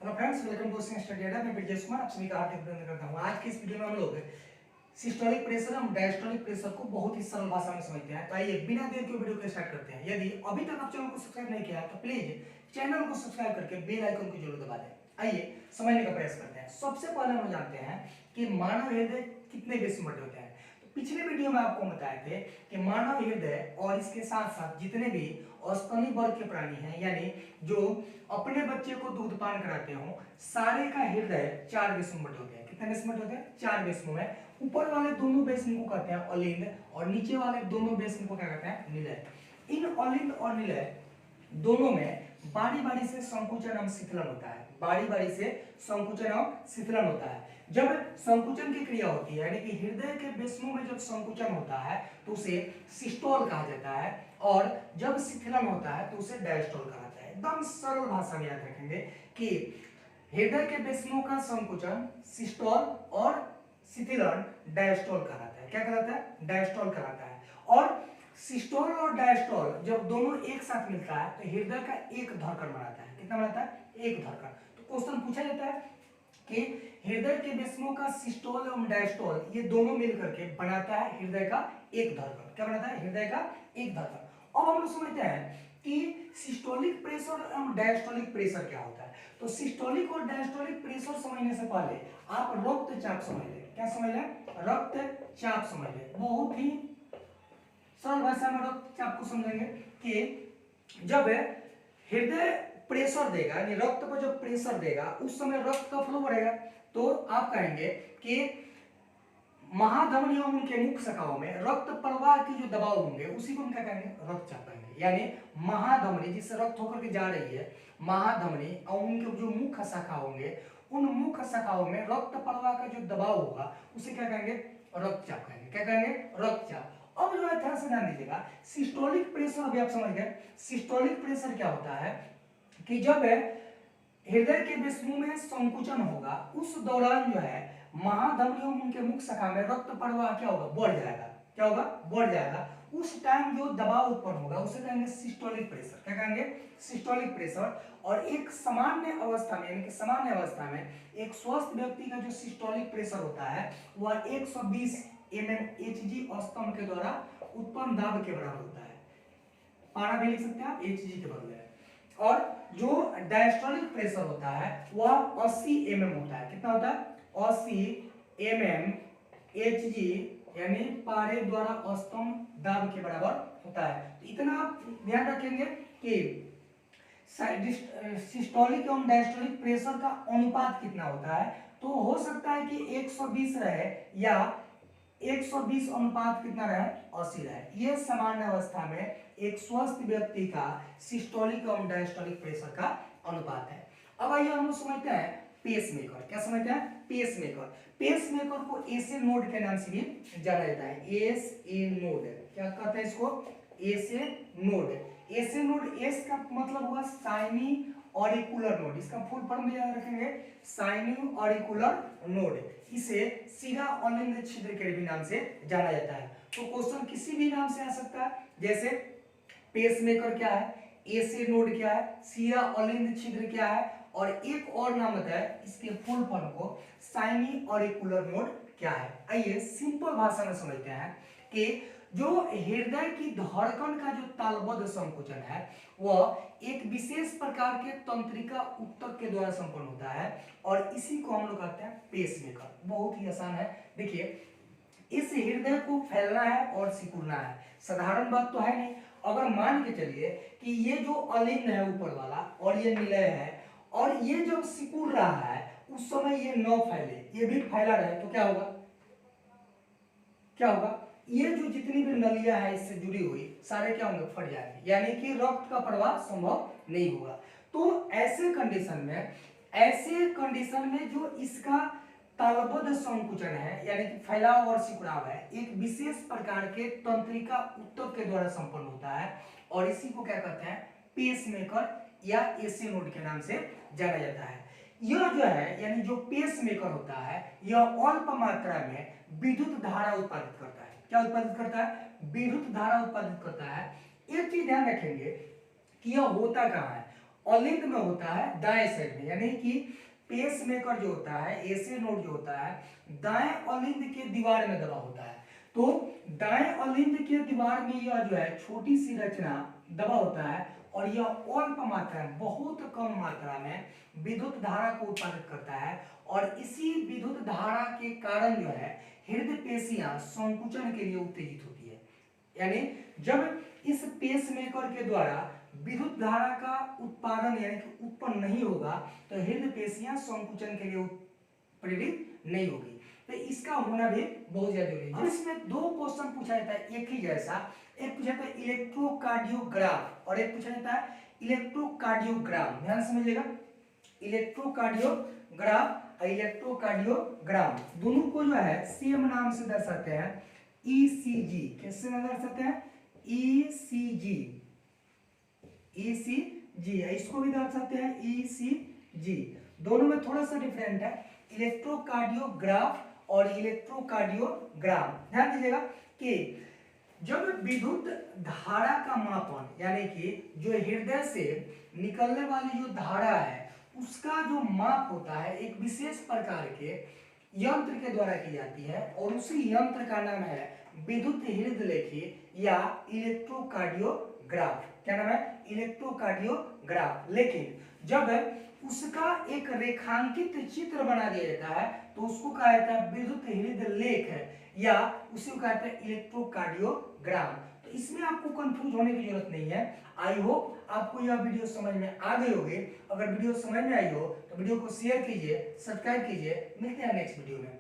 Hello friends, welcome to study Adda. मैं ब्रजेश कुमार आप सभी का हार्दिक अभिनंदन करता हूं। आज की इस वीडियो में हम लोग सिस्टोलिक प्रेशर और डायस्टोलिक प्रेशर को बहुत ही सरल भाषा में समझते हैं। तो आइए बिना देर के वीडियो को स्टार्ट करते हैं। यदि अभी तक आप चैनल को सब्सक्राइब नहीं किया है तो प्लीज चैनल को सब्सक्राइब करके बेल आइकन को जरूर दबा दें। आइए समझने का प्रयास करते हैं। सबसे पहले हम जानते हैं कि मानव हृदय कितने बेस में बटे होते हैं। पिछले वीडियो में आपको बताए थे कि मानव हृदय और इसके साथ साथ जितने भी स्तनी वर्ग के प्राणी हैं, यानी जो अपने बच्चे को दूध पान कराते हो, सारे का हृदय 4 बेसों में बटे होते हैं। कितने बेसों में बटे होते हैं? 4 बेसों में। ऊपर वाले दोनों बेसों को कहते हैं अलिंद और नीचे वाले दोनों बेसों को क्या कहते हैं? निलय। इन अलिंद और निलय दोनों में बारी बारी से संकुचन एवं शीतलन होता है। बारी बारी से संकुचन एवं शीतलन होता है। जब संकुचन की क्रिया होती है, यानी कि हृदय के बेसनों में जब संकुचन होता है तो उसे सिस्टोल कहा जाता है, और जब शीतलन होता है तो उसे डायस्टोल कहा जाता है। एकदम सरल भाषा में याद रखेंगे कि हृदय के बेसनों का संकुचन सिस्टोल और शीतलन डायस्टोल कहलाता है। क्या कहलाता है? डायस्टोल कहलाता है। और सिस्टोल और डायस्टोल जब दोनों एक साथ मिलता है तो हृदय का एक धड़कन बनाता है। कितना बनाता है? एक धड़कन। तो क्वेश्चन पूछा जाता है कि हृदय के बेसनों का सिस्टोल एवं डायस्टोल ये दोनों मिलकर के बनाता है हृदय का एक धड़कन। क्या बनाता है? हृदय का एक धड़कन। अब हम लोग समझते हैं कि सिस्टोलिक प्रेशर एवं डायस्टोलिक प्रेशर क्या होता है। तो सिस्टोलिक और डायस्टोलिक प्रेशर समझने से पहले आप रक्तचाप समझ लें। क्या समझ लें? रक्तचाप समझ लें। बहुत ही सरल भाषा में रक्तचाप को समझेंगे कि जब हृदय प्रेशर देगा, यानी रक्त पर जब प्रेशर देगा उस समय रक्त का फ्लो बढ़ेगा। तो आप कहेंगे कि महाधमनियों उनके मुख्य शाखाओं में रक्त प्रवाह की जो दबाव होंगे उसी को हम क्या कहेंगे? रक्तचाप कहेंगे। यानी महाधमनी जिससे रक्त होकर के जा रही है, महाधमनी और उनके जो मुख्य शाखा होंगे उन मुख्य शाखाओं में रक्त प्रवाह का जो दबाव होगा उसे क्या कहेंगे? रक्तचाप कहेंगे। क्या कहेंगे? रक्तचाप। अब जो है ध्यान से ध्यान दीजिएगा, सिस्टोलिक प्रेशर अभी आप समझ गए। सिस्टोलिक प्रेशर क्या होता है कि जब हृदय के बेसनों में संकुचन होगा उस दौरान जो है महाधमनियों उनके मुख्य शाखा में रक्त प्रवाह क्या होगा? बढ़ जाएगा। क्या होगा? बढ़ जाएगा। उस टाइम जो दबाव उत्पन्न होगा उसे कहेंगे सिस्टोलिक प्रेशर। क्या कहेंगे? Systolic pressure. और एक सामान्य अवस्था में, यानी कि सामान्य अवस्था में एक स्वस्थ व्यक्ति का जो सिस्टोलिक प्रेशर होता है वह 120 mmHg स्तंभ के द्वारा उत्पन्न दाब के बराबर होता है। पारा भी लिख सकते हैं आप Hg के बदले। और जो डायस्टोलिक प्रेशर होता है वह 80 mm होता है। कितना होता है? 80 mmHg, यानी पारे द्वारा स्तंभ दाब के बराबर होता है। तो इतना आप ध्यान रखेंगे कि सिस्टोलिक एवं डायस्टोलिक प्रेशर का अनुपात कितना होता है। तो हो सकता है कि 120 रहे या 120 अनुपात कितना रहे? 80 रहे। यह सामान्य अवस्था में एक स्वस्थ व्यक्ति का सिस्टोलिक और डायस्टोलिक प्रेशर का अनुपात है। अब आइए हम लोग समझते हैं पेसमेकर। क्या समझते हैं? पेसमेकर। पेसमेकर को एसए नोड के नाम से भी जाना जाता है। SA node. क्या कहते हैं इसको? SA node. SA node, S का मतलब हुआ साइनी ऑरिकुलर नोड। इसका फुल फॉर्म भी याद रखेंगे, साइनी ऑरिकुलर नोड। इसे सीधा अलिंद छिद्र के भी नाम से जाना जाता है। तो क्वेश्चन किसी भी नाम से आ सकता है, जैसे पेसमेकर क्या है, एसए नोड क्या है, सीधा अलिंद छिद्र क्या है, और एक और नाम बताया इसके फुल फॉर्म को, साइनी ऑरिकुलर नोड क्या है। आइए सिंपल भाषा में समझते हैं कि जो हृदय की धड़कन का जो तालबद्ध संकुचन है वह एक विशेष प्रकार के तंत्रिका ऊतक के द्वारा संपन्न होता है, और इसी को हम लोग कहते हैं पेसमेकर। बहुत ही आसान है। देखिए, इस हृदय को फैलना है और सिकुड़ना है, साधारण बात तो है नहीं। अगर मान के चलिए कि ये जो अलिंद है ऊपर वाला और ये निलय है, और ये जब सिकुड़ रहा है उस समय ये न फैले, ये भी फैला रहे, तो क्या होगा? क्या होगा? ये जो जितनी भी नलियां है इससे जुड़ी हुई सारे क्या होंगे? फट जाएंगे, यानी कि रक्त का प्रवाह संभव नहीं होगा। तो ऐसे कंडीशन में जो इसका तालबद्ध संकुचन है, यानी कि फैलाव और सिकुड़ाव है, एक विशेष प्रकार के तंत्रिका ऊतक के द्वारा संपन्न होता है, और इसी को क्या कहते हैं? पेसमेकर या एसी नोड के नाम से जाना जाता है। यह जो है, यानी जो पेसमेकर होता है, यह अल्प मात्रा में विद्युत धारा उत्पादित करता है। क्या उत्पादित करता है? विद्युत धारा उत्पादित करता है। एक चीज ध्यान रखेंगे कि यह होता कहाँ है? अलिंद में होता है दाएं साइड में, यानी कि पेस मेकर जो होता है, एसे नोड जो होता है, दाएं अलिंद के दीवार में दबा होता है। तो दाएं अलिंद के दीवार में यह जो है छोटी सी रचना दबा होता है और यह अल्प मात्रा में, बहुत कम मात्रा में विद्युत धारा को उत्पादित करता है और इसी विद्युत धारा के कारण जो है हृदय पेशियां संकुचन के लिए उत्तेजित होती है। यानी जब इस पेसमेकर के द्वारा विद्युत धारा का उत्पादन यानी कि उत्पन्न नहीं होगा तो हृदय पेशियां संकुचन के लिए प्रेरित नहीं होगी। तो इसका होना भी बहुत ज्यादा जरूरी है। इसमें दो क्वेश्चन पूछा जाता है एक ही जैसा, एक पूछा जाता है इलेक्ट्रोकार्डियोग्राफ और एक पूछा जाता है इलेक्ट्रोकार्डियोग्राम। ध्यान समझिएगा, इलेक्ट्रोकार्डियोग्राफ और इलेक्ट्रोकार्डियोग्राम दोनों को जो है सेम नाम से दर्शाते हैं, ईसीजी। कैसे नाम दर्शाते हैं? ECG, ECG. इसको भी दर्शाते हैं ईसीजी। दोनों में थोड़ा सा डिफरेंट है, इलेक्ट्रोकार्डियोग्राफ और इलेक्ट्रोकार्डियोग्राम। ध्यान दीजिएगा कि जब विद्युत धारा का मापन यानी कि जो हृदय से निकलने वाली जो धारा है उसका जो माप होता है एक विशेष प्रकार के यंत्र के द्वारा की जाती है और उसी यंत्र का नाम है विद्युत हृदय लेखी या इलेक्ट्रोकार्डियोग्राफ। क्या नाम है? इलेक्ट्रोकार्डियोग्राफ। लेकिन जब उसका एक रेखांकित चित्र बना दिया जाता है तो उसको कहा जाता है विद्युत हृदय लेख या उसी को कहा जाता है इलेक्ट्रोकार्डियोग्राम। तो इसमें आपको कंफ्यूज होने की जरूरत नहीं है। आई होप आपको यह वीडियो समझ में आ गई होगी। अगर वीडियो समझ में आई हो तो वीडियो को शेयर कीजिए, सब्सक्राइब कीजिए। मिलते हैं नेक्स्ट वीडियो में।